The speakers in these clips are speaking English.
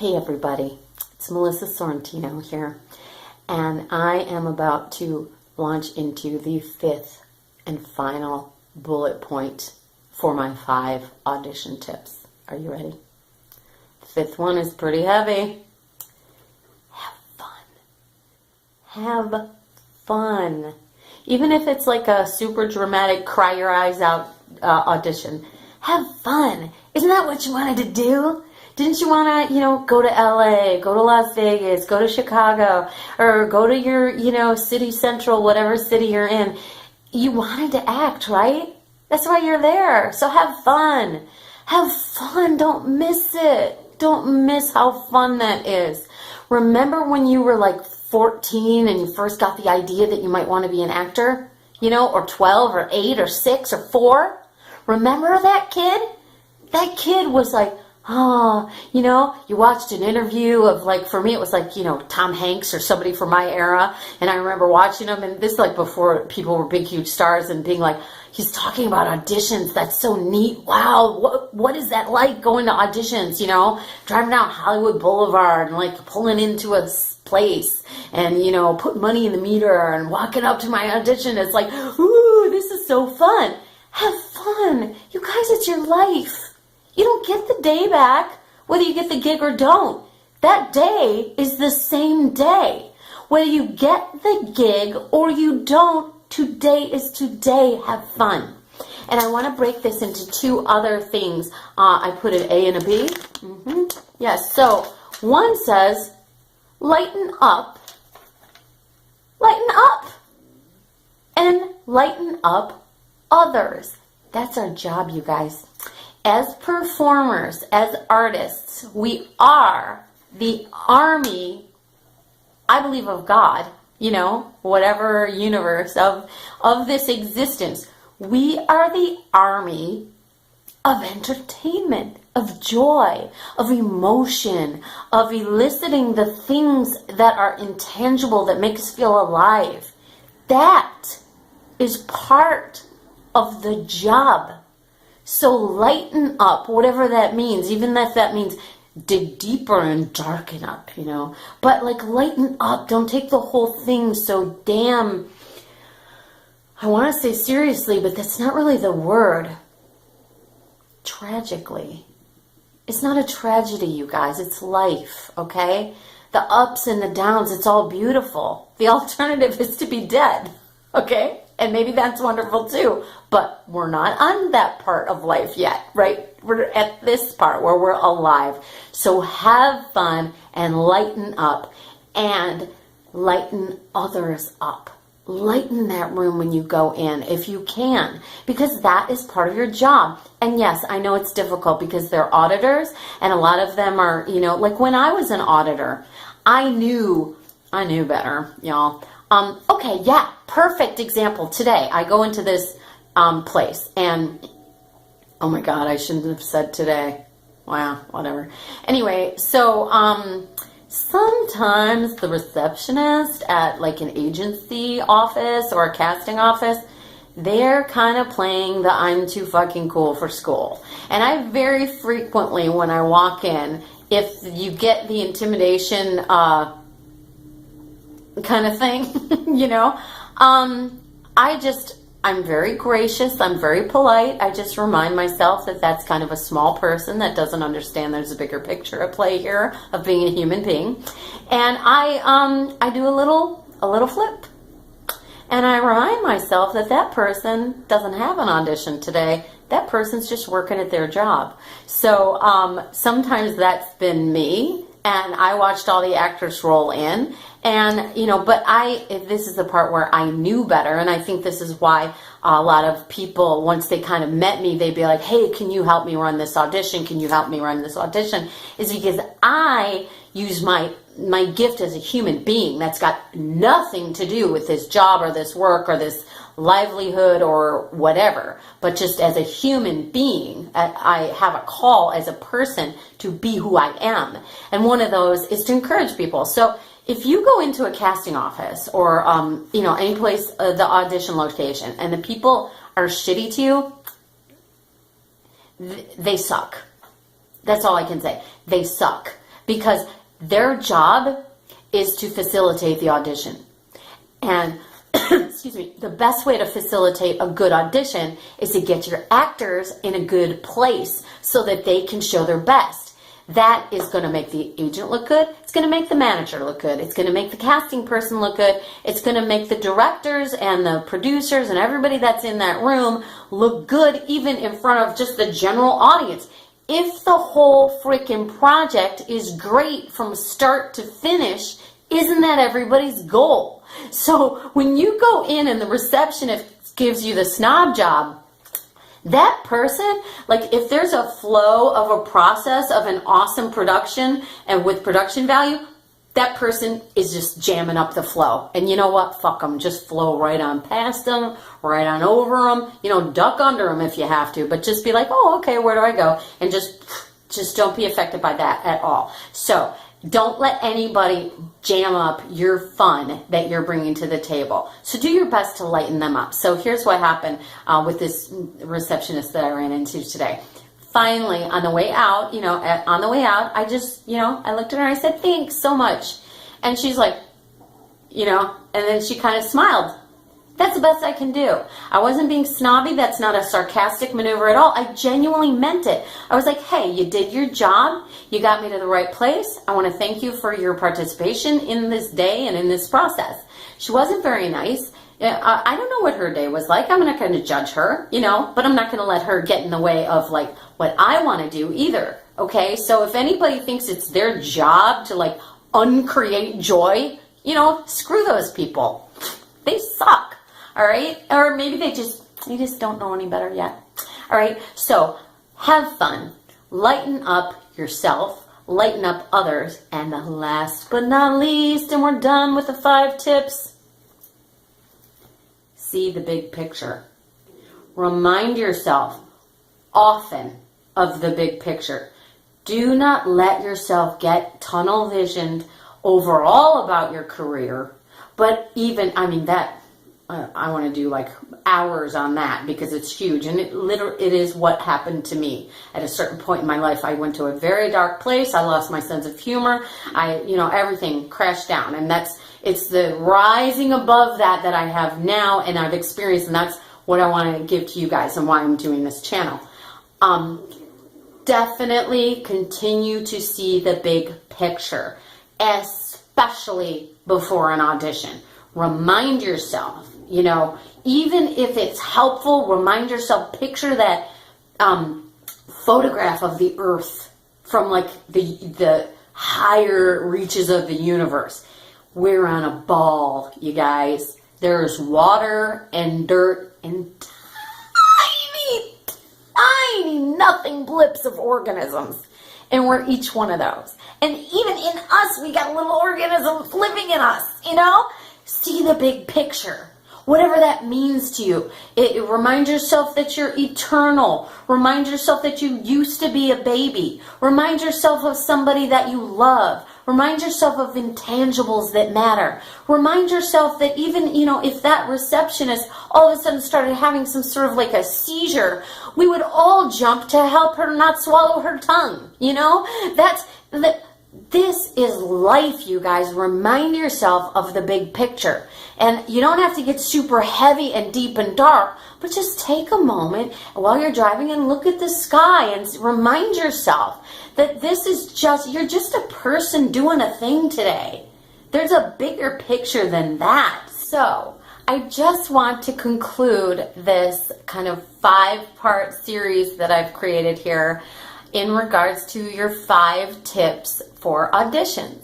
Hey everybody, it's Melissa Sorrentino here, and I am about to launch into the fifth and final bullet point for my 5 audition tips. Are you ready? The fifth one is pretty heavy. Have fun. Have fun. Even if it's like a super dramatic, cry your eyes out audition, have fun. Isn't that what you wanted to do? Didn't you want to, go to LA, go to Las Vegas, go to Chicago, or go to your, city central, whatever city you're in? You wanted to act, right? That's why you're there. So have fun. Have fun. Don't miss it. Don't miss how fun that is. Remember when you were like 14 and you first got the idea that you might want to be an actor? Or 12 or 8 or 6 or 4? Remember that kid? That kid was like, you watched an interview of for me it was Tom Hanks or somebody from my era, and I remember watching him, and this before people were big huge stars, and being like, he's talking about auditions, that's so neat, wow, what is that like, going to auditions, driving down Hollywood Boulevard and pulling into a place and putting money in the meter and walking up to my audition. It's like, ooh, this is so fun. Have fun, you guys, it's your life. You don't get the day back whether you get the gig or don't. That day is the same day. Whether you get the gig or you don't, today is today. Have fun. And I want to break this into 2 other things. I put an A and a B. Yes, so one says, lighten up, and lighten up others. That's our job, you guys. As performers, as artists, we are the army, I believe, of God, whatever universe of this existence. We are the army of entertainment, of joy, of emotion, of eliciting the things that are intangible, that make us feel alive. That is part of the job. So lighten up, whatever that means, even if that means dig deeper and darken up, But lighten up, don't take the whole thing so damn, I want to say seriously, but that's not really the word. Tragically. It's not a tragedy, you guys, it's life, okay? The ups and the downs, it's all beautiful. The alternative is to be dead, okay? And maybe that's wonderful too, but we're not on that part of life yet, right? We're at this part where we're alive. So have fun and lighten up, and lighten others up. Lighten that room when you go in, if you can, because that is part of your job. And yes, I know it's difficult because they're auditors, and a lot of them are, when I was an auditor, I knew better, y'all. Okay, yeah, perfect example. Today, I go into this place, and oh my God, I shouldn't have said today. Wow, whatever. Anyway, so sometimes the receptionist at an agency office or a casting office, they're kind of playing the I'm too fucking cool for school. And I very frequently, when I walk in, if you get the intimidation kind of thing, I'm very gracious, I'm very polite. I just remind myself that that's kind of a small person that doesn't understand there's a bigger picture at play here of being a human being. And I do a little flip. And I remind myself that that person doesn't have an audition today. That person's just working at their job. So sometimes that's been me, and I watched all the actors roll in. And, but this is the part where I knew better, and I think this is why a lot of people, once they kind of met me, they'd be like, hey, can you help me run this audition? Can you help me run this audition? Is because I use my gift as a human being that's got nothing to do with this job or this work or this livelihood or whatever, but just as a human being, I have a call as a person to be who I am. And one of those is to encourage people. So if you go into a casting office or, any place, the audition location, and the people are shitty to you, they suck. That's all I can say. They suck. because their job is to facilitate the audition. And excuse me, the best way to facilitate a good audition is to get your actors in a good place so that they can show their best. That is going to make the agent look good. It's going to make the manager look good. It's going to make the casting person look good. It's going to make the directors and the producers and everybody that's in that room look good, even in front of just the general audience. If the whole freaking project is great from start to finish, isn't that everybody's goal? So when you go in and the receptionist gives you the snob job, that person, like if there's a flow of a process of an awesome production and with production value, that person is just jamming up the flow. And you know what? Fuck them. Just flow right on past them, right on over them. You know, duck under them if you have to, but just be like, oh, okay, where do I go? And just don't be affected by that at all. So don't let anybody jam up your fun that you're bringing to the table. So do your best to lighten them up. So here's what happened with this receptionist that I ran into today. Finally, on the way out, I just, I looked at her and I said, thanks so much. And she's like, and then she kind of smiled. That's the best I can do. I wasn't being snobby. That's not a sarcastic maneuver at all. I genuinely meant it. I was like, hey, you did your job. You got me to the right place. I want to thank you for your participation in this day and in this process. She wasn't very nice. I don't know what her day was like. I'm not going to judge her, but I'm not going to let her get in the way of like what I want to do either. Okay. So if anybody thinks it's their job to like uncreate joy, screw those people. They suck. All right. Or maybe they just don't know any better yet. All right. So have fun, lighten up yourself, lighten up others. And the last but not least, and we're done with the 5 tips. See the big picture. Remind yourself often of the big picture. Do not let yourself get tunnel visioned overall about your career, but even, I want to do like hours on that because it's huge, and it is what happened to me at a certain point in my life. I went to a very dark place. I lost my sense of humor. Everything crashed down, and it's the rising above that I have now and I've experienced, and that's what I want to give to you guys and why I'm doing this channel. Definitely continue to see the big picture, especially before an audition. Remind yourself, even if it's helpful, remind yourself, picture that photograph of the earth from like the higher reaches of the universe. We're on a ball, you guys. There's water and dirt and tiny nothing blips of organisms. And we're each one of those. And even in us, we got little organisms living in us, See the big picture. Whatever that means to you. Remind yourself that you're eternal. Remind yourself that you used to be a baby. Remind yourself of somebody that you love. Remind yourself of intangibles that matter. Remind yourself that even, if that receptionist all of a sudden started having some sort of like a seizure, we would all jump to help her not swallow her tongue. This is life, you guys. Remind yourself of the big picture. And you don't have to get super heavy and deep and dark, but just take a moment while you're driving and look at the sky and remind yourself that you're just a person doing a thing today. There's a bigger picture than that. So I just want to conclude this kind of 5-part series that I've created here in regards to your 5 tips for auditions.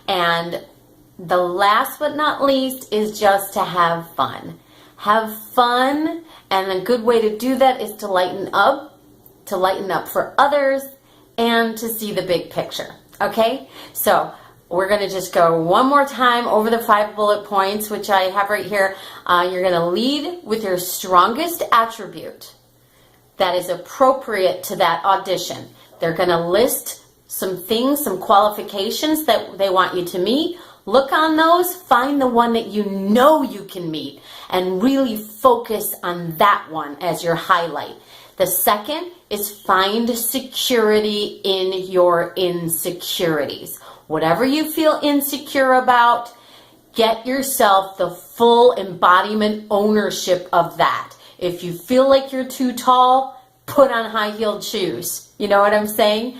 And the last but not least is just to have fun. Have fun, and a good way to do that is to lighten up for others, and to see the big picture. Okay? So we're going to just go one more time over the 5 bullet points, which I have right here. You're going to lead with your strongest attribute that is appropriate to that audition. They're going to list some things, some qualifications that they want you to meet. Look on those, find the one that you know you can meet, and really focus on that one as your highlight. The second is find security in your insecurities. Whatever you feel insecure about, get yourself the full embodiment ownership of that. If you feel like you're too tall, put on high-heeled shoes. You know what I'm saying?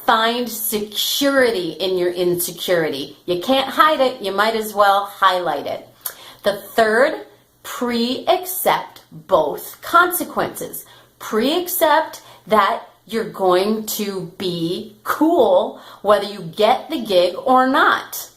Find security in your insecurity. You can't hide it, you might as well highlight it. The third, pre-accept both consequences. Pre-accept that you're going to be cool whether you get the gig or not.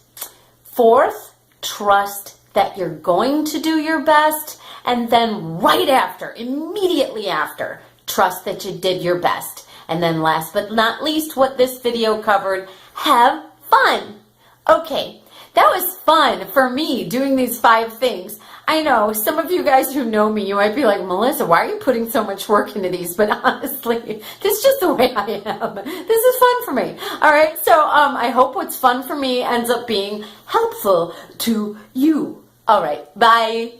Fourth, trust that you're going to do your best, and then right after, immediately after, trust that you did your best. And then last but not least, what this video covered, have fun. Okay, that was fun for me doing these 5 things. I know some of you guys who know me, you might be like, Melissa, why are you putting so much work into these? But honestly, this is just the way I am. This is fun for me. All right, so I hope what's fun for me ends up being helpful to you. All right, bye.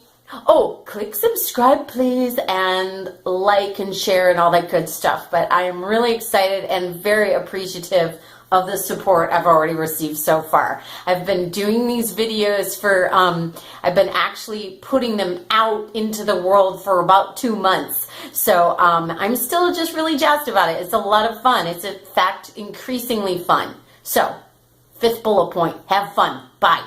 Oh, click subscribe, please, and like and share and all that good stuff. But I am really excited and very appreciative of the support I've already received so far. I've been doing these videos for, I've been actually putting them out into the world for about 2 months. So I'm still just really jazzed about it. It's a lot of fun. It's in fact increasingly fun. So, 5th bullet point, have fun. Bye.